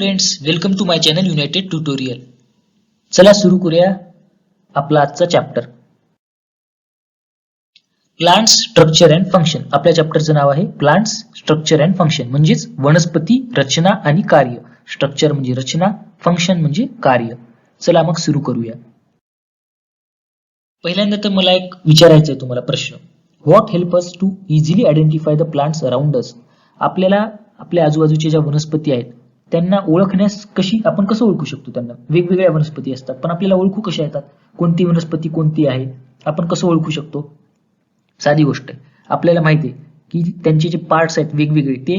Friends, welcome to my channel United Tutorial. चला सुरू करूया आपला आजचा chapter plants structure and function. आपल्या चॅप्टरचं नाव आहे प्लांट्स स्ट्रक्चर अँड फंक्शन, म्हणजेच वनस्पती रचना आणि कार्य. स्ट्रक्चर म्हणजे रचना, फंक्शन म्हणजे कार्य. चला मग सुरू करूया. पहिल्यांदा तर मला एक विचारायचं आहे तुम्हाला प्रश्न. What help us to easily identify the plants around us. आपल्याला आपल्या आजूबाजूच्या ज्या वनस्पती आहेत त्यांना ओळखण्यास आपण कसं ओळखू शकतो? त्यांना वेगवेगळ्या वनस्पती असतात, पण आपल्याला ओळखू कशा येतात? कोणती वनस्पती कोणती आहे आपण कसं ओळखू शकतो? साधी गोष्ट आहे. आपल्याला माहिती आहे की त्यांचे जे पार्ट्स आहेत वेगवेगळे, ते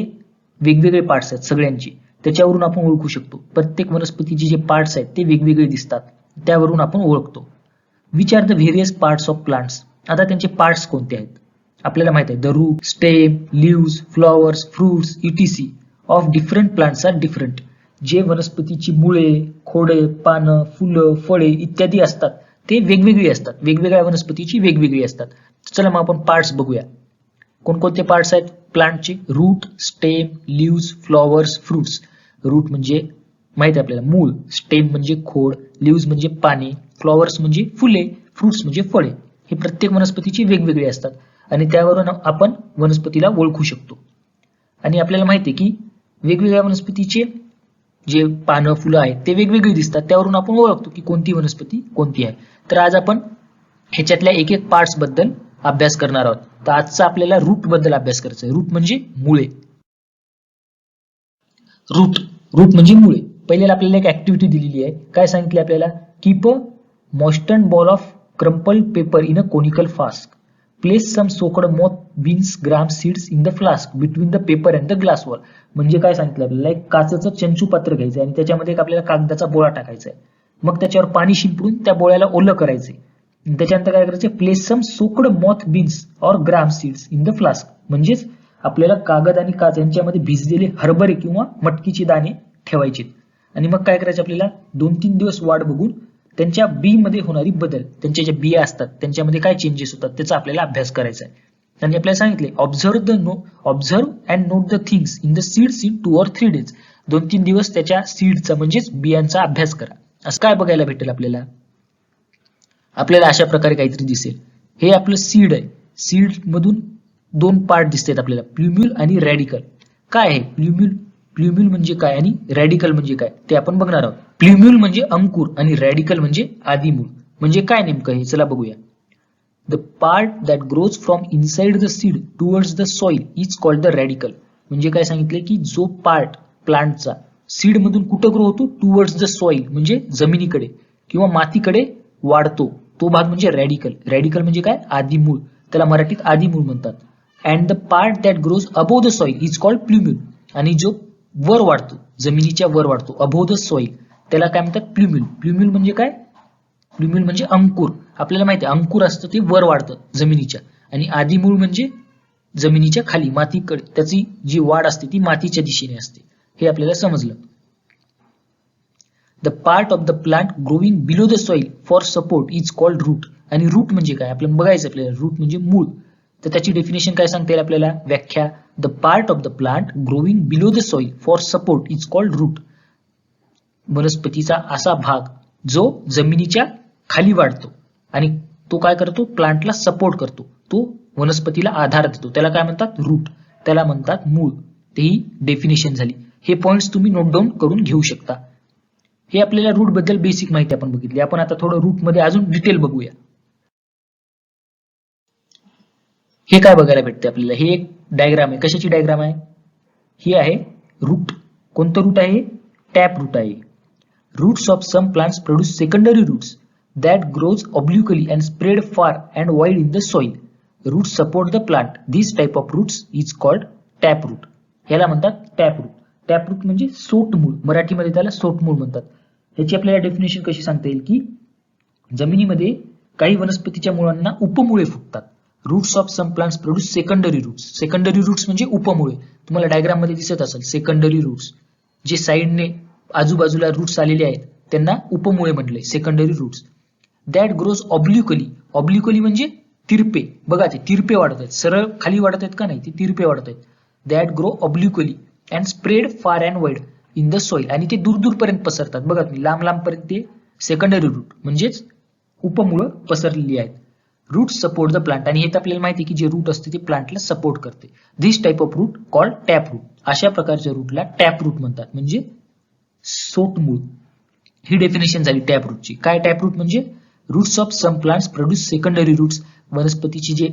वेगवेगळे पार्ट्स आहेत सगळ्यांचे, त्याच्यावरून आपण ओळखू शकतो. प्रत्येक वनस्पतीचे जे पार्ट्स आहेत ते वेगवेगळे दिसतात, त्यावरून आपण ओळखतो. Which are the various parts of plants. आता त्यांचे पार्ट्स कोणते आहेत आपल्याला माहिती आहे. The root, stem, leaves, flowers, fruits etc of different plants are different. जे वनस्पतीची मुळे, खोडे, पानं, फुलं, फळे इत्यादी असतात ते वेगवेगळी असतात. वेगवेगळ्या वनस्पतीची वेगवेगळी असतात. चला मग आपण पार्ट्स बघूया. कोणकोणते पार्ट्स आहेत प्लांटचे? Root, stem, leaves, flowers, fruits. Root म्हणजे माहिती आहे आपल्याला मूळ, स्टेम म्हणजे खोड, लीव्स म्हणजे पाने, फ्लॉवर्स म्हणजे फुले, फ्रुट्स म्हणजे फळे. हे प्रत्येक वनस्पतीची वेगवेगळी असतात आणि त्यावरून आपण वनस्पतीला ओळखू शकतो. आणि आपल्याला माहिती आहे की वेगवेगळ्या वनस्पतीचे जे पानं, फुलं आहेत ते वेगवेगळी दिसतात, त्यावरून आपण ओळखतो की कोणती वनस्पती कोणती आहे. तर आज आपण ह्याच्यातल्या एक एक पार्ट्स बद्दल अभ्यास करणार आहोत. तर आजचा आपल्याला रूट बद्दल अभ्यास करायचा आहे. रूट म्हणजे मुळे. रूट म्हणजे मुळे. पहिल्याला आपल्याला एक ऍक्टिव्हिटी दिलेली आहे. काय सांगितले आपल्याला? Keep a moistened ball of crumpled paper in a conical flask. Place some soaked moth beans gram seeds in the flask between the paper and the glass wall. म्हणजे काय सांगितलं आपल्याला? एक काचेचं चंचू पात्र घ्यायचं आणि त्याच्यामध्ये एक आपल्याला कागदाचा बोळा टाकायचा आहे. मग त्याच्यावर पाणी शिंपडून त्या बोळ्याला ओलं करायचंय. त्याच्यानंतर काय करायचं? Place some soaked moth beans और ग्राम सीड्स इन द फ्लास्क. म्हणजेच आपल्याला कागद आणि काच यांच्यामध्ये भिजलेले हरभरे किंवा मटकीचे दाणे ठेवायचे. आणि मग काय करायचं आपल्याला? 2-3 दिवस वाट बघून त्यांच्या बी मध्ये होणारी बदल, त्यांच्या ज्या बिया असतात त्यांच्यामध्ये काय चेंजेस होतात त्याचा आपल्याला अभ्यास करायचा आहे. त्यांनी आपल्याला सांगितले observe and note the things in the seeds in 2 or 3 days. 2-3 दिवस त्याच्या सीडचा म्हणजेच बियांचा अभ्यास करा. असं काय बघायला भेटेल आपल्याला? आपल्याला अशा प्रकारे काहीतरी दिसेल. हे आपलं सीड आहे. सीड मधून 2 पार्ट दिसतात आपल्याला, प्ल्युम्युल आणि रॅडिकल. काय आहे प्ल्युम्युल म्हणजे काय आणि रॅडिकल म्हणजे काय ते आपण बघणार आहोत. प्ल्युम्युल म्हणजे अंकुर आणि रॅडिकल म्हणजे आदिमूळ. म्हणजे काय नेमकं हे? चला बघूया. The part that grows from inside the seed towards the soil is called the radical. म्हणजे काय सांगितले की जो पार्ट प्लांटचा सीड मधून कुठं ग्रो होतो? टुवर्ड्स द सॉइल म्हणजे जमिनीकडे किंवा मातीकडे वाढतो, तो भाग म्हणजे रॅडिकल. रॅडिकल म्हणजे काय? आदिमूळ. त्याला मराठीत आदिमूळ म्हणतात. And the part that grows above the soil is called plumule. आणि जो वर वाढतो, जमिनीच्या वर वाढतो, अबोव्ह द सॉइल, त्याला काय म्हणतात? प्ल्युम्युल. प्ल्युम्युल म्हणजे काय? प्ल्युम्युल म्हणजे अंकुर. आपल्याला माहिती आहे अंकुर असतं ते वर वाढतं जमिनीच्या, आणि आदिमूळ म्हणजे जमिनीच्या खाली मातीकडे त्याची जी वाढ असते ती मातीच्या दिशेने असते. हे आपल्याला समजलं. The part of the plant growing below the soil for support is called root. आणि रूट म्हणजे काय आपल्याला बघायचं. आपल्याला रूट म्हणजे मूळ. तर त्याची डेफिनेशन काय सांगता येईल आपल्याला? व्याख्या. The part of the plant growing below the soil for support is called root. वनस्पतीचा असा भाग जो जमिनीच्या खाली वाढतो आणि तो काय करतो? प्लांटला सपोर्ट करतो, तो वनस्पतीला आधार देतो, त्याला काय म्हणतात? रूट. त्याला म्हणतात मूळ. ही डेफिनेशन झाली. हे पॉइंट्स तुम्ही नोट डाऊन करून घेऊ शकता. हे आपल्याला रूट बद्दल बेसिक माहिती आपण बघितली. आपण आता थोडं रूट मध्ये अजून डिटेल बघूया. हे काय बघायला भेटते आपल्याला? हे एक डायग्राम आहे. कशाची डायग्राम आहे? ही आहे रूट. कोणतं रूट आहे? टॅप रूट आहे. Roots of some plants produce secondary roots that grows obliquely and spread far and wide in the soil. Roots support the plant. This type of roots is called taproot. याला म्हणतात tap route. Tap root म्हणजे सोटमूळ. मराठीमध्ये त्याला सोटमूळ म्हणतात. ह्याची आपल्याला definition कशी सांगता येईल की जमिनीमध्ये काही वनस्पतीच्या मुळांना उपमुळे फुटतात. Roots of some plants produce secondary roots. Secondary roots म्हणजे उपमुळे. तुम्हाला डायग्राम मध्ये दिसत असेल secondary roots. जे साइडने आजूबाजूला रूट्स आलेले आहेत त्यांना उपमुळे म्हटले, secondary roots. That grows obliquely. Obliquely म्हणजे तिरपे. बघा ते तिरपे वाढत आहेत, सरळ खाली वाढत आहेत का नाही, ते तिरपे वाढत आहेत. दॅट ग्रो ऑब्लिक्वली अँड स्प्रेड फार and wide. In the soil आणि ते दूर दूर पर्यंत पसरतात. बघा तुम्ही लांब लांब पर्यंत ते सेकंडरी रूट म्हणजेच उपमुळं पसरलेली आहेत. रूट सपोर्ट द प्लांट आणि हे तर आपल्याला माहिती आहे की जे रूट असते ते प्लांटला सपोर्ट करते. This type of root called tap root. अशा प्रकारच्या रूटला टॅप रूट म्हणतात म्हणजे सोटमूळ. ही डेफिनेशन झाली टॅप रूटची. काय टॅप रूट म्हणजे roots of some plants produce secondary roots. वनस्पतीची जे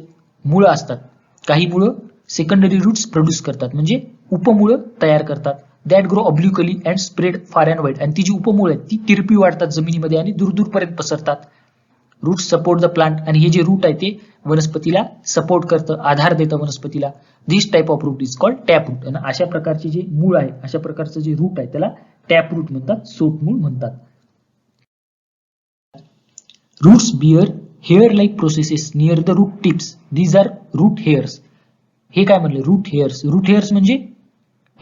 मुळं असतात काही मुळं सेकंडरी रूट्स प्रोड्यूस करतात म्हणजे उपमुळं तयार करतात. That grow obliquely and spread फार अँड वाईड आणि ती जी उपमुळं आहेत ती तिरपी वाढतात जमिनीमध्ये आणि दूर दूर पर्यंत पसरतात. रूट सपोर्ट द प्लांट आणि हे जे रूट आहे ते वनस्पतीला सपोर्ट करतं, आधार देतं वनस्पतीला. This type of root is called tap root. आणि अशा प्रकारचे जे मूळ आहे अशा प्रकारचं जे रूट आहे त्याला टॅप रूट म्हणतात, सोटमूळ म्हणतात. Roots bear hair like processes near the root tips. These are root hairs. हे काय म्हणले रूट हेअर्स. रूट हेअर्स म्हणजे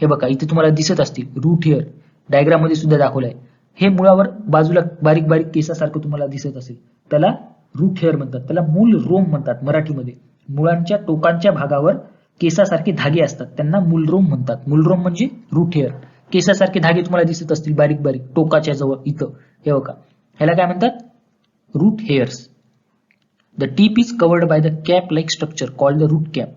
हे बघा इथे तुम्हाला दिसत असतील रूट हेअर डायग्राम मध्ये सुद्धा दाखवलंय. हे मुळावर बाजूला बारीक बारीक केसासारखं तुम्हाला दिसत असेल त्याला रूट हेअर म्हणतात. त्याला मूल रोम म्हणतात मराठीमध्ये. मुळांच्या टोकांच्या भागावर केसासारखे धागे असतात त्यांना मूलरोम म्हणतात. मूलरोम म्हणजे रूट हेअर. केसासारखे धागे तुम्हाला दिसत असतील बारीक बारीक टोकाच्या जवळ इथं हे बघा ह्याला काय म्हणतात root hairs. The tip is covered by the cap like structure called the root cap.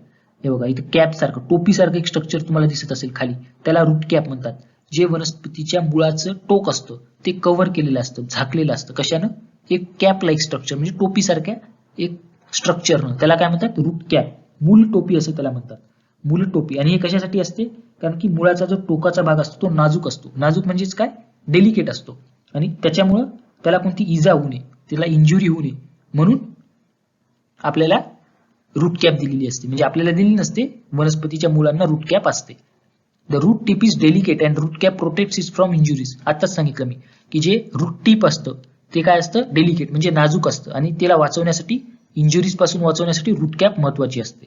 हे बघा इथं कॅप सारखं टोपी सारखं एक स्ट्रक्चर तुम्हाला दिसत असेल खाली त्याला रूट कॅप म्हणतात. जे वनस्पतीच्या मुळाचं टोक असतं ते कव्हर केलेलं असतं, झाकलेलं असतं. कशानं एक कॅप लाईक स्ट्रक्चर म्हणजे टोपी सारख्या एक स्ट्रक्चरनं त्याला काय म्हणतात रूट कॅप. मूल टोपी असं त्याला म्हणतात. मूल टोपी. आणि हे कशासाठी असते कारण की मुळाचा जो टोकाचा भाग असतो तो नाजूक असतो. नाजूक म्हणजेच काय डेलिकेट असतो आणि त्याच्यामुळं त्याला कोणती इजा होऊ नये, त्याला इंजुरी होऊ नये म्हणून आपल्याला रूट कॅप दिलेली असते. म्हणजे आपल्याला दिलेली नसते, वनस्पतीच्या मुळांना रूट कॅप असते. The root tip is delicate and root cap protects it from injuries. आताच सांगितलं मी की जे रूट टिप असतं ते काय असतं डेलिकेट म्हणजे नाजूक असतं आणि त्याला वाचवण्यासाठी इंजुरीज पासून वाचवण्यासाठी रूट कॅप महत्वाची असते.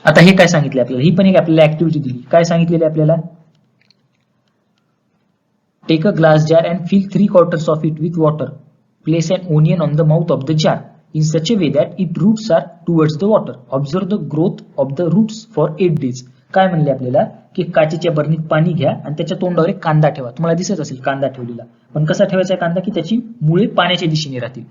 आता हे काय सांगितले आपल्याला, ही पण एक आपल्याला ऍक्टिव्हिटी दिली. काय सांगितलेले आपल्याला take a glass jar and fill 3/4 of it with water. Place an onion on the mouth of the jar in such a way that its roots are towards the water. Observe the growth of the roots for 8 days. काय म्हणले आपल्याला की काचेच्या बरणीत पाणी घ्या आणि त्याच्या तोंडावर एक कांदा ठेवा. तुम्हाला दिसत असेल कांदा ठेवलेला, पण कसा ठेवायचा कांदा की त्याची मुळे पाण्याच्या दिशेने राहतील.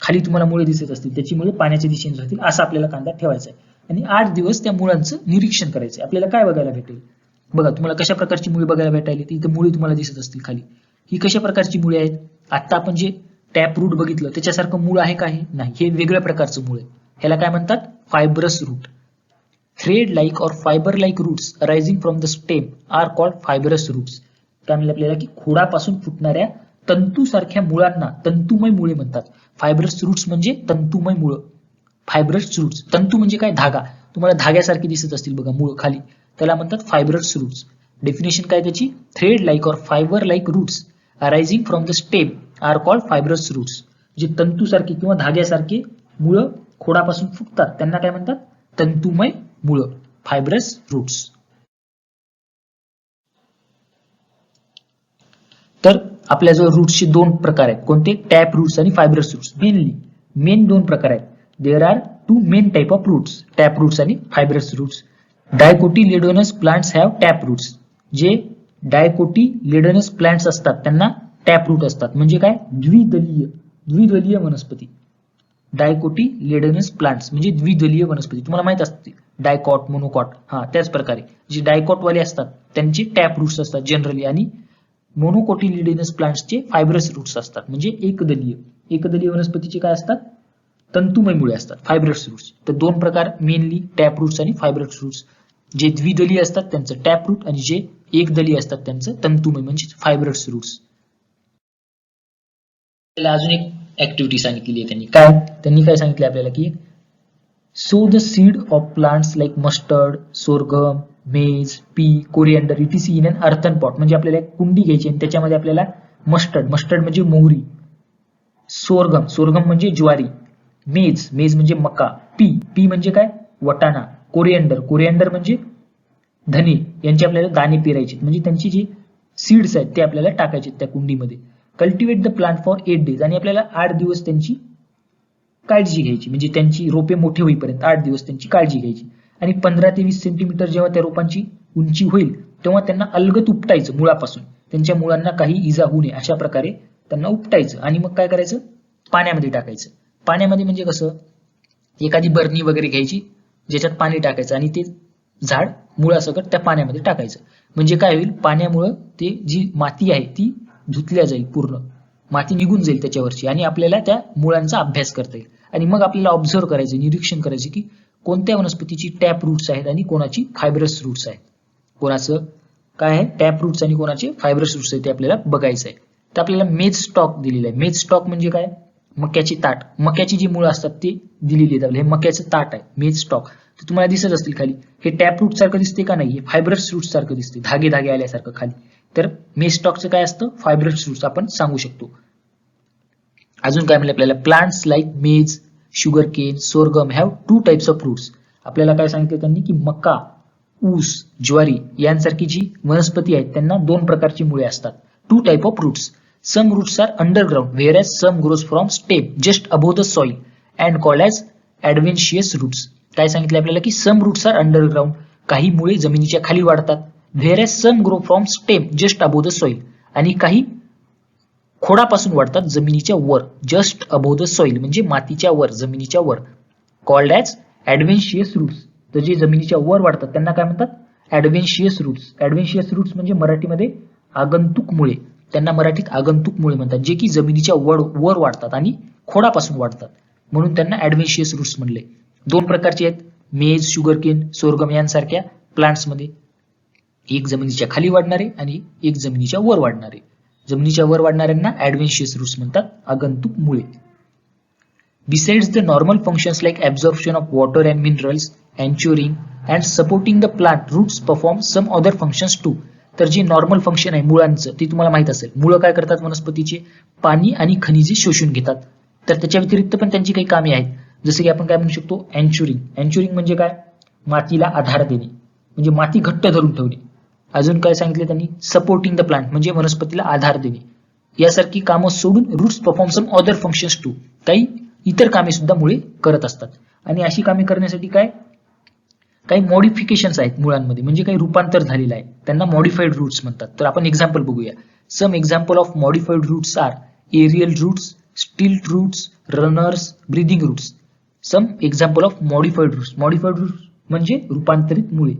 खाली तुम्हाला मुळे दिसत असतील त्याची मुळे पाण्याच्या दिशेने राहतील असा आपल्याला कांदा ठेवायचा आहे. आणि 8 दिवस त्या मुळांचं निरीक्षण करायचं. आपल्याला काय बघायला भेटेल बघा. तुम्हाला कशा प्रकारची मुळे बघायला भेटायला, इथे मुळे तुम्हाला दिसत असतील खाली. ही कशा प्रकारची मुळे आहेत. आता आपण जे टॅप रूट बघितलं त्याच्यासारखं मूळ आहे का नाही, हे वेगळ्या प्रकारचं मूळ आहे. ह्याला काय म्हणतात fibrous root. Thread like or fibre like roots arising from the stem are called fibrous roots. काय म्हणले आपल्याला की खोडापासून फुटणाऱ्या तंतूसारख्या मुळांना तंतुमय मुळे म्हणतात. फायब्रस रूट्स म्हणजे तंतुमय मुळ. फायब्रस रूट्स, तंतू म्हणजे काय धागा, तुम्हाला धाग्यासारखे दिसत असतील बघा मुळ खाली, त्याला म्हणतात फायब्रस रूट्स. डेफिनेशन काय त्याची thread like or fibre like roots arising from the stem are called fibrous roots. जे तंतूसारखे किंवा धाग्यासारखे मुळ खोडापासून फुटतात त्यांना काय म्हणतात तंतुमय मुळ, फायब्रस रूट्स. तर आपल्याजवळ रूट्सचे दोन प्रकार आहेत. कोणते टॅप रूट्स आणि फायब्रस रूट्स. मेन दोन प्रकार आहेत. There are 2 main type of roots, tap roots आणि fibrous roots. Dicotyledonous plants have tap roots. जे डायकोटिलेडोनस प्लांट्स असतात त्यांना टॅप रूट असतात. म्हणजे काय द्विदलीय वनस्पती. डायकोटिलेडोनस प्लांट्स म्हणजे द्विदलीय वनस्पती. तुम्हाला माहित असते डायकॉट, मोनोकॉट. त्याच प्रकारे जे डायकॉट वाले असतात त्यांचे टॅप रूट्स असतात जनरली आणि मोनोकोटिलेडोनस प्लांट्सचे फायब्रस रूट्स असतात. म्हणजे एकदलीय वनस्पतीचे काय असतात तंतुमय मुळे असतात, फायब्रस रूट्स. तर दोन प्रकार मेनली टॅप रूट्स आणि फायब्रस रूट्स. जे द्विदलीय असतात त्यांचं टॅप रूट आणि जे एकदलीय असतात त्यांचं तंतुमय म्हणजे फायब्रस रूट्स. अजून एक ऍक्टिव्हिटी सांगितलेली आहे त्यांनी काय सांगितले आपल्याला की so the seed of plants like mustard, sorghum, maize, pea, coriander etc in an earthen pot. म्हणजे आपल्याला एक कुंडी घ्यायची आणि त्याच्यामध्ये आपल्याला मस्टर्ड म्हणजे मोहरी, सोरगम म्हणजे ज्वारी, मेज म्हणजे मका, पी म्हणजे काय वटाणा, कोरिएंडर म्हणजे धने यांचे आपल्याला दाणे पेरायचे. म्हणजे त्यांची जी सीड्स आहेत ते आपल्याला टाकायचे त्या कुंडीमध्ये. Cultivate the plant for 8 days आणि आपल्याला 8 दिवस त्यांची काळजी घ्यायची. म्हणजे त्यांची रोपे मोठे होईपर्यंत 8 दिवस त्यांची काळजी घ्यायची. आणि 15 ते 20 सेंटीमीटर जेव्हा त्या रोपांची उंची होईल तेव्हा त्यांना अलगद उपटायचं मुळापासून, त्यांच्या मुळांना काही इजा होऊ नये अशा प्रकारे त्यांना उपटायचं आणि मग काय करायचं, पाण्यामध्ये टाकायचं. पाण्यामध्ये म्हणजे कसं, एखादी बरणी वगैरे घ्यायची ज्याच्यात पाणी टाकायचं आणि ते झाड मुळासकट त्या पाण्यामध्ये टाकायचं. म्हणजे काय होईल, पाण्यामुळं ते जी माती आहे ती धुतल्या जाईल, पूर्ण माती निघून जाईल त्याच्यावरची आणि आपल्याला त्या मुळांचा अभ्यास करता येईल. आणि मग आपल्याला ऑब्झर्व करायचं, निरीक्षण करायचं की कोणत्या वनस्पतीची टॅप रूट्स आहेत आणि कोणाची फायब्रस रूट्स आहेत. कोणाचं काय आहे, टॅप रूट्स आणि कोणाचे फायब्रस रूट्स आहेत ते आपल्याला बघायचं आहे. तर आपल्याला मेज स्टॉक दिलेलं आहे. मेज स्टॉक म्हणजे काय, मक्याची ताट, मक्याची जी मुळं असतात ते दिलेली आहेत आपल्याला. हे मक्याचं ताट आहे मेज स्टॉक. तर तुम्हाला दिसत असतील खाली, हे टॅप रूट सारखं दिसते का नाही, फायब्रस रूट सारखं दिसते, धागे धागे आल्यासारखं खाली. तर मेज स्टॉकचं काय असतं, फायब्रस रूट्स आपण सांगू शकतो. अजून काय म्हणलं आपल्याला, plants like maize, sugar cane, sorghum have 2 types of roots. आपल्याला काय सांगितलं त्यांनी की मका, ऊस, ज्वारी यांसारखी जी वनस्पती आहेत त्यांना 2 प्रकारची मुळे असतात. 2 type of roots. Some roots are underground whereas some grows from stem just above the soil and called as adventitious roots. काय सांगितलं आपल्याला की सम रूट्स आर अंडरग्राउंड, काही मुळे जमिनीच्या खाली वाढतात, whereas some grow from stem just above the soil, आणि काही खोडापासून वाढतात जमिनीच्या वर, जस्ट अबोव द सॉइल म्हणजे मातीच्या वर, जमिनीच्या वर, कॉल्ड ॲज ॲडव्हेंशियस रूट्स. तर जे जमिनीच्या वर वाढतात त्यांना काय म्हणतात, ॲडव्हेंशियस रूट्स. ॲडव्हेंशियस रूट्स म्हणजे मराठीमध्ये आगंतुक मुळे, त्यांना मराठीत आगंतुक मुळे म्हणतात, जे की जमिनीच्या वर वाढतात आणि खोडापासून वाढतात, म्हणून त्यांना ॲडव्हेंशियस रूट्स म्हणले. 2 प्रकारचे आहेत, मेज, शुगरकेन, सोरगम यांसारख्या प्लांट्समध्ये. एक जमिनीच्या खाली वाढणारे आणि एक जमिनीच्या वर वाढणारे. जमिनीच्या वर वाढणाऱ्यांना ॲडव्हेंशियस रूट्स म्हणतात, आगंतुक मुळे. Besides the normal functions like absorption of water and minerals, anchoring and supporting the plant, roots perform some other functions too. तर जे नॉर्मल फंक्शन आहे मुळांचं ते तुम्हाला माहित असेल. मुळं काय करतात वनस्पतीचे, पाणी आणि खनिजे शोषून घेतात. तर त्याच्या व्यतिरिक्त पण त्यांची काही कामे आहेत, जसे की आपण काय म्हणू शकतो, अँच्युरिंग. अँच्युरिंग म्हणजे काय, मातीला आधार देणे, म्हणजे माती घट्ट धरून ठेवणे. अजून काय सांगितले त्यांनी, सपोर्टिंग द प्लांट म्हणजे वनस्पतीला आधार देणे. यासारखी कामं सोडून roots perform some other functions too, काही इतर कामे सुद्धा मुळे करत असतात. आणि अशी कामे करण्यासाठी काय, काही मॉडिफिकेशन्स आहेत मुळांमध्ये, म्हणजे काही रूपांतर झालेलं आहे, त्यांना मॉडिफाईड रूट्स म्हणतात. तर आपण एक्झाम्पल बघूया. Some example of modified roots are aerial roots, stilt roots, runners, breathing roots. Some example of modified roots. Modified roots म्हणजे रूपांतरित मुळे.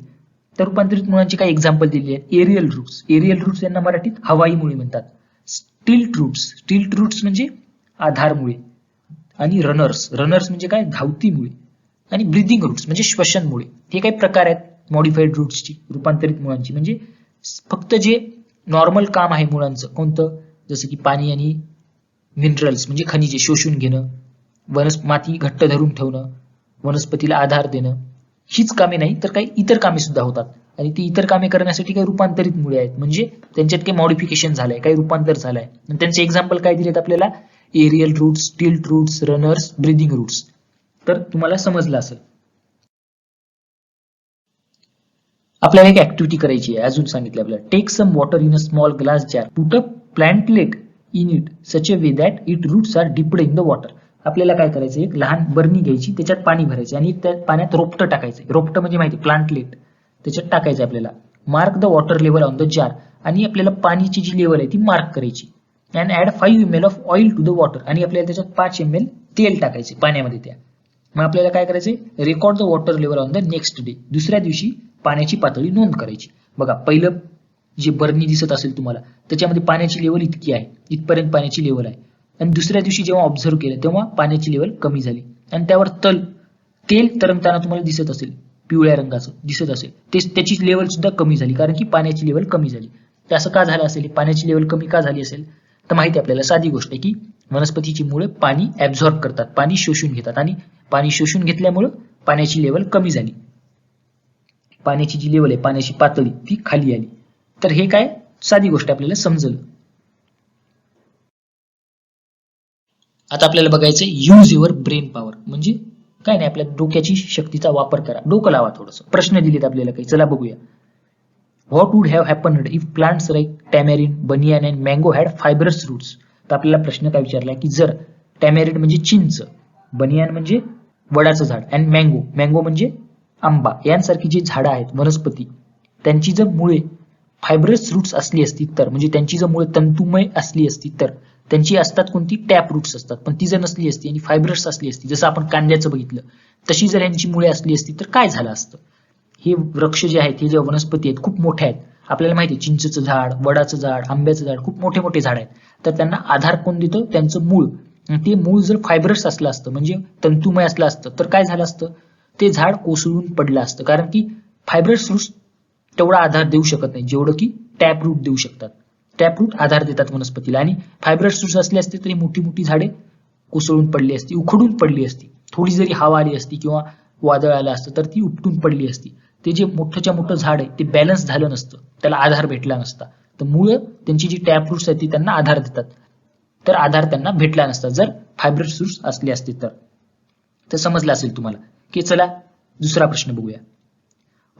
तर रूपांतरित मुळांची काही एक्झाम्पल दिलेली आहेत. एरियल रूट्स, एरियल रूट्स यांना मराठीत हवाई मुळे म्हणतात. स्टिल्ट रूट्स, स्टिल्ट रूट्स म्हणजे आधार मुळे. आणि रनर्स, रनर्स म्हणजे काय, धावती मुळे. आणि ब्रीदिंग रूट्स म्हणजे श्वसन मुळे. हे काही प्रकार आहेत मॉडिफाईड रूट्सची, रूपांतरित मुळांची. म्हणजे फक्त जे नॉर्मल काम आहे मुळांचं कोणतं, जसं की पाणी आणि मिनरल्स म्हणजे खनिजे शोषून घेणं, माती घट्ट धरून ठेवणं, वनस्पतीला आधार देणं, हीच कामे नाही तर काही इतर कामे सुद्धा होतात. आणि ती इतर कामे करण्यासाठी काही रूपांतरित मुळे आहेत, म्हणजे त्यांच्यात काही मॉडिफिकेशन झालंय, काही रूपांतर झालंय. त्यांचे एक्झाम्पल काय दिलेत आपल्याला, aerial roots, stilt roots, runners, breathing roots. तर तुम्हाला समजलं असेल. आपल्याला एक ऍक्टिव्हिटी करायची आहे, अजून सांगितलं आपल्याला. Take some water in a small glass jar, put a plantlet in it such a way that it roots are dipped in the water. आपल्याला काय करायचं, एक लहान बरणी घ्यायची, त्याच्यात पाणी भरायचं आणि त्या पाण्यात रोपटं टाकायचं. रोपटं म्हणजे माहिती, प्लांटलेट, त्याच्यात टाकायचं आपल्याला. Mark the water level on the jar, आणि आपल्याला पाण्याची जी लेवल आहे ती मार्क करायची. And add 5 ml of oil to the water, आणि आपल्याला त्याच्यात 5 ml तेल टाकायचे पाण्यामध्ये त्या. मग आपल्याला काय करायचंय, record the water level on the next day, दुसऱ्या दिवशी पाण्याची पातळी नोंद करायची. बघा, पहिलं जे बरणी दिसत असेल तुम्हाला त्याच्यामध्ये पाण्याची लेवल इतकी आहे, इथपर्यंत पाण्याची लेवल आहे. आणि दुसऱ्या दिवशी जेव्हा ऑब्झर्व्ह केलं तेव्हा पाण्याची लेवल कमी झाली, आणि त्यावर तेल तरंगताना तुम्हाला दिसत असेल, पिवळ्या रंगाचं दिसत असेल, त्याची लेवल सुद्धा कमी झाली, कारण की पाण्याची लेवल कमी झाली. तर असं का झालं असेल, पाण्याची लेवल कमी का झाली असेल, तर माहिती आपल्याला साधी गोष्ट आहे की वनस्पतीची मुळे पाणी ऍब्झॉर्ब करतात, पाणी शोषून घेतात, आणि पाणी शोषून घेतल्यामुळे पाण्याची लेवल कमी झाली. पाण्याची जी लेवल आहे, पाण्याची पातळी ती खाली आली. तर हे काय साधी गोष्ट आपल्याला समजलं. आता आपल्याला बघायचं यूज युअर ब्रेन पॉवर, म्हणजे काय नाही, आपल्या डोक्याची शक्तीचा वापर करा, डोकं लावा थोडंसं. प्रश्न दिलेत आपल्याला काही, चला बघूया. What would have happened if plants like tamarind, banyan and mango had fibrous roots. तर आपल्याला प्रश्न काय विचारलाय की जर टॅमॅरिन म्हणजे चिंच, बनियान म्हणजे वडाचं झाड, अँड मँगो म्हणजे आंबा, यांसारखी जी झाडं आहेत वनस्पती, त्यांची जर मुळे फायब्रस रूट्स असली असती तर, म्हणजे त्यांची जर मुळे तंतुमय असली असती तर त्यांची असतात कोणती, टॅप रूट्स असतात. पण ती जर नसली असती आणि फायब्रस असली असती, जसं आपण कांद्याचं बघितलं, तशी जर यांची मुळे असली असती तर काय झालं असतं. हे वृक्ष जे आहेत, हे जे वनस्पती आहेत, खूप मोठे आहेत. आपल्याला माहिती आहे चिंचेचं झाड, वडाचं झाड, आंब्याचं झाड, खूप मोठे मोठे झाड आहेत. तर त्यांना आधार कोण देतं, त्यांचं मूळ. ते मूळ जर फायब्रस असलं असतं, म्हणजे तंतुमय असलं असतं, तर काय झालं असतं, ते झाड कोसळून पडलं असतं. कारण की फायब्रस रूट्स तेवढा आधार देऊ शकत नाही जेवढं की टॅप रूट देऊ शकतात. टॅप रूट आधार देतात वनस्पतीला, आणि फायब्रस रूट्स असले असते तरी मोठी मोठी झाडे कोसळून पडली असती, उखडून पडली असती. थोडी जरी हवा आली असती किंवा वादळ आलं असतं तर ती उपटून पडली असती. ते जे मोठंच्या मोठं झाड आहे ते बॅलन्स झालं नसतं, त्याला आधार भेटला नसता. तर मुळे त्यांची जी टॅप रूट्स आहेत ती त्यांना आधार देतात, तर आधार त्यांना भेटला नसता जर फायब्रस रूट्स असले असते तर समजलं असेल तुम्हाला. की चला दुसरा प्रश्न बघूया.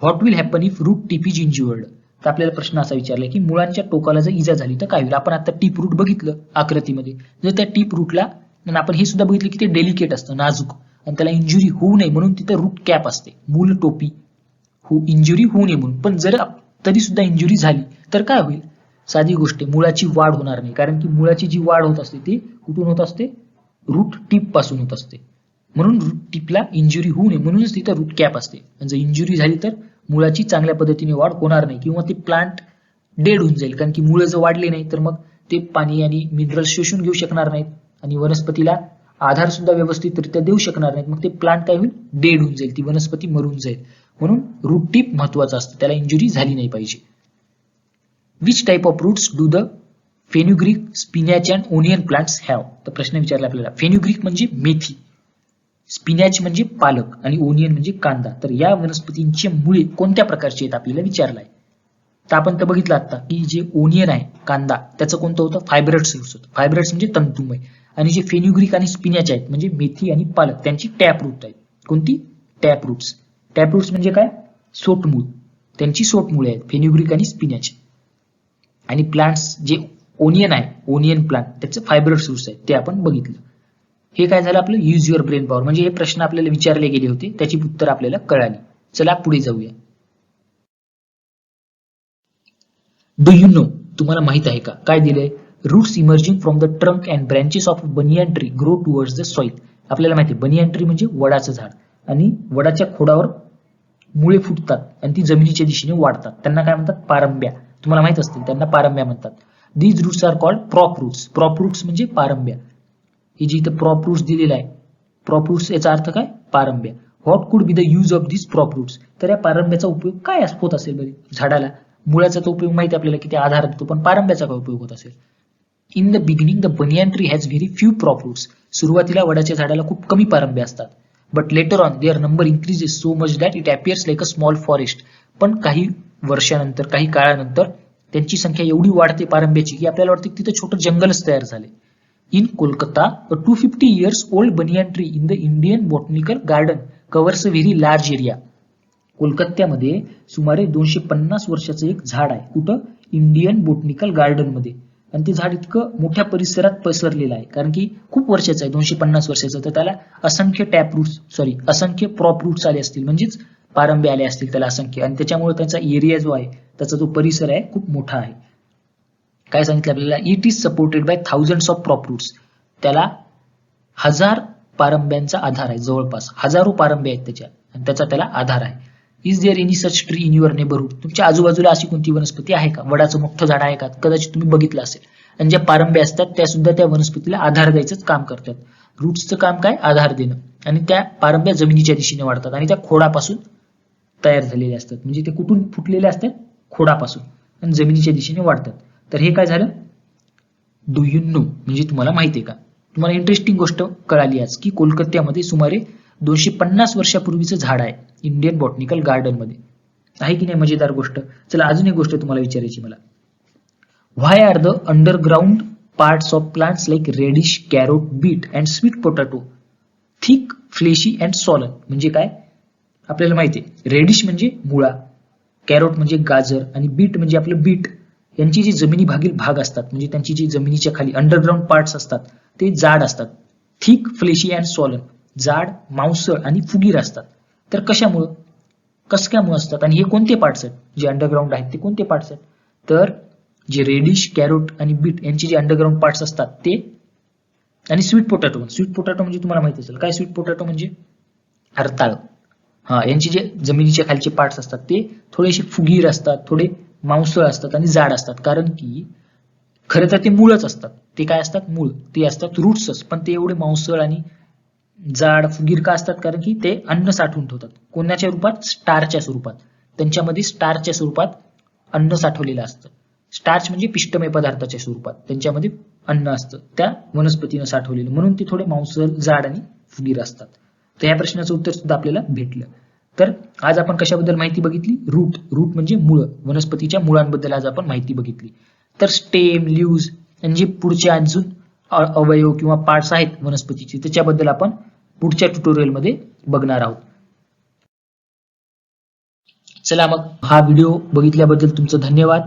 What will happen if root tip is injured. तर आपल्याला प्रश्न असा विचारलाय की मुळांच्या टोकाला जर इजा झाली तर काय होईल. आपण आता टीप रूट बघितलं आकृतीमध्ये, जर त्या टीप रूटला, आपण हे सुद्धा बघितलं की ते डेलिकेट असतं, नाजूक, आणि त्याला इंजुरी होऊ नये म्हणून तिथे रूट कॅप असते, मूल टोपी, इंजुरी होऊ नये म्हणून. पण जर तरी सुद्धा इंजुरी झाली तर काय होईल. साधी गोष्ट आहे, मुळाची वाढ होणार नाही. कारण की मुळाची जी वाढ होत असते ती कुठून होत असते, रूट टिप पासून होत असते. म्हणून रूट टिपला इंजुरी होऊ नये म्हणूनच तिथे रूट कॅप असते. जर इंजुरी झाली तर मुळाची चांगल्या पद्धतीने वाढ होणार नाही, किंवा ते प्लांट डेड होऊन जाईल. कारण की मुळे जर वाढले नाही तर मग ते पाणी आणि मिनरल शोषून घेऊ शकणार नाहीत, आणि वनस्पतीला आधार सुद्धा व्यवस्थितरित्या देऊ शकणार नाहीत. मग ते प्लांट काय होईल, डेड होऊन जाईल, ती वनस्पती मरून जाईल. म्हणून रूट टिप महत्वाचं असतं, त्याला इंजुरी झाली नाही पाहिजे. Which type of roots do the fenugreek, spinach and onion plants have. तर प्रश्न विचारला आपल्याला. फेन्युग्रीक म्हणजे मेथी, स्पिनॅच म्हणजे पालक, आणि ओनियन म्हणजे कांदा. तर या वनस्पतींची मुळे कोणत्या प्रकारची आहेत आपल्याला विचारलाय. तर आपण तर बघितलं आता की जे ओनियन आहे, कांदा, त्याचं कोणतं होतं, फायब्रस रूट्स होतं. फायब्रस म्हणजे तंतुमय. आणि जे फेन्युग्रीक आणि स्पिनॅच आहेत म्हणजे मेथी आणि पालक, त्यांची टॅप रूट आहेत. कोणती, टॅप रूट्स. टॅप रूट्स म्हणजे काय, सोटमूळ, त्यांची सोटमुळे आहेत फेन्युग्रीक आणि स्पिनॅच. आणि प्लांट्स जे ओनियन आहे, ओनियन प्लांट, त्याचे फायब्रस रूट्स आहेत, ते आपण बघितलं. हे काय झालं आपलं यूज युअर ब्रेन पॉवर. म्हणजे हे प्रश्न आपल्याला विचारले गेले होते, त्याची उत्तर आपल्याला कळाली. चला पुढे जाऊया. डू यू नो, तुम्हाला माहित आहे का, काय दिलंय, roots emerging from the trunk and branches of banyan tree grow towards the soil. आपल्याला माहिती आहे बनियन ट्री म्हणजे वडाचं झाड, आणि वडाच्या खोडावर मुळे फुटतात आणि ती जमिनीच्या दिशेने वाढतात. त्यांना काय म्हणतात, पारंब्या. तुम्हाला माहित असतील, त्यांना पारंब्या म्हणतात. These roots are called prop roots. Prop roots म्हणजे पारंब्या. हे जे इथं प्रॉप रूट्स दिलेला आहे, प्रॉप रूट्स याचा अर्थ काय, पारंब्या. What could be the use of this prop roots. तर या पारंब्याचा उपयोग काय होत असेल बरे झाडाला. मुळाचा तो उपयोग माहिती आपल्याला किती आधार देतो, पण पारंब्याचा काय उपयोग होत असेल. In the beginning the banyan tree has very few prop roots. सुरुवातीला वडाच्या झाडाला खूप कमी पारंब्या असतात. But later on their number increases so much that it appears like a small forest. पण काही वर्षानंतर, काही काळानंतर त्यांची संख्या एवढी वाढते पारंब्याची की आपल्याला वाटतं की तिथे छोटं जंगलच तयार झाले. In Kolkata, a 250 years old banyan tree in the Indian botanical garden covers a very large area. कोलकात्यामध्ये सुमारे 250 वर्षाचं एक झाड आहे. कुठं, इंडियन बॉटनिकल गार्डन मध्ये. आणि ते झाड इतकं मोठ्या परिसरात पसरलेलं आहे, कारण की खूप वर्षाचं आहे, 250 वर्षाचं. तर त्याला असंख्य टॅप रूट्स, असंख्य प्रॉप रूट्स आले असतील, म्हणजेच पारंबे आले असतील त्याला असंख्य. आणि त्याच्यामुळे त्याचा एरिया जो आहे, त्याचा जो परिसर आहे, खूप मोठा आहे. काय सांगितलं आपल्याला, it is supported by thousands of prop roots. त्याला 1000 पारंब्यांचा आधार आहे, जवळपास हजारो पारंब्या आहेत त्याच्या, आणि त्याचा त्याला आधार आहे. Is there any such tree in your neighbourhood. तुमच्या आजूबाजूला अशी कोणती वनस्पती आहे का, वडाचं मोठं झाड आहे का, कदाचित तुम्ही बघितलं असेल. आणि ज्या पारंब्या असतात त्या सुद्धा त्या वनस्पतीला आधार द्यायचंच काम करतात. रूट्सचं काम काय, आधार देणं. आणि त्या पारंब्या जमिनीच्या दिशेने वाढतात, आणि त्या खोडापासून तयार झालेले असतात. म्हणजे ते कुठून फुटलेले असतात, खोडापासून, आणि जमिनीच्या दिशेने वाढतात. तर हे काय झालं, डू यू नो म्हणजे तुम्हाला माहिती आहे का. तुम्हाला इंटरेस्टिंग गोष्ट कळाली आज की कोलकात्यामध्ये सुमारे 250 वर्षापूर्वीचं झाड आहे इंडियन बॉटनिकल गार्डन मध्ये. आहे की नाही मजेदार गोष्ट. चला अजून एक गोष्ट तुम्हाला विचारायची मला. Why are the underground parts of plants like radish, carrot, beet and sweet potato thick, fleshy and swollen. म्हणजे काय, आपल्याला माहिती आहे रेडिश म्हणजे मुळा, कॅरोट म्हणजे गाजर, आणि बीट म्हणजे आपलं बीट. यांची जी जमिनी भागील भाग असतात, म्हणजे त्यांची जी जमिनीच्या खाली अंडरग्राउंड पार्ट्स असतात ते जाड असतात. थिक, फ्लेशी अँड सॉलन, जाड, मांसळ आणि फुगीर असतात. तर कशामुळं, कसं काय मुळं असतात आणि हे कोणते पार्ट्स आहेत जे अंडरग्राऊंड आहेत ते कोणते पार्ट्स आहेत तर जे रेडिश, कॅरोट आणि बीट यांचे जे अंडरग्राऊंड पार्ट्स असतात ते आणि स्वीट पोटॅटो म्हणजे तुम्हाला माहिती असेल काय स्वीट पोटॅटो म्हणजे रताळ यांचे जे जमिनीच्या खालचे पार्ट्स असतात ते थोडेसे फुगीर असतात, थोडे मांसळ असतात आणि जाड असतात कारण की खरं तर ते मूळच असतात. ते काय असतात मूळ ते असतात रूट्सच पण ते एवढे मांसळ आणि जाड फुगीर का असतात कारण की ते अन्न साठवून ठेवतात कोणाच्या रूपात स्टार्चच्या स्वरूपात त्यांच्यामध्ये स्टार्चच्या स्वरूपात अन्न साठवलेलं असतं. स्टार्च म्हणजे पिष्टमय पदार्थाच्या स्वरूपात त्यांच्यामध्ये अन्न असतं त्या वनस्पतीनं साठवलेलं म्हणून ते थोडे मांसळ जाड आणि फुगीर असतात. तर या प्रश्नाचं उत्तर सुद्धा आपल्याला भेटलं. तर आज आपण कशाबद्दल माहिती बघितली रूट म्हणजे मुळ वनस्पतीच्या मुळांबद्दल आज आपण माहिती बघितली. तर स्टेम लीव्हज म्हणजे पुढचे अजून अवयव किंवा पार्ट्स आहेत वनस्पतीचे त्याच्याबद्दल आपण पुढच्या ट्युटोरियलमध्ये बघणार आहोत. चला मग हा व्हिडिओ बघितल्याबद्दल तुमचं धन्यवाद.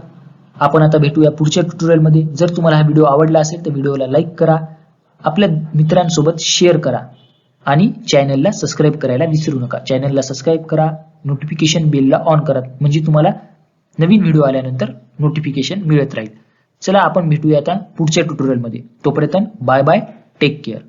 आपण आता भेटूया पुढच्या ट्युटोरियलमध्ये. जर तुम्हाला हा व्हिडिओ आवडला असेल तर व्हिडिओला लाईक करा, आपल्या मित्रांसोबत शेअर करा आणि चॅनलला सबस्क्राईब करायला विसरू नका. चॅनलला सबस्क्राईब करा, नोटिफिकेशन बेलला ऑन करा म्हणजे तुम्हाला नवीन व्हिडिओ आल्यानंतर नोटिफिकेशन मिळत राहील. चला आपण भेटूया आता पुढच्या ट्युटोरियलमध्ये. तोपर्यंत बाय बाय, टेक केअर.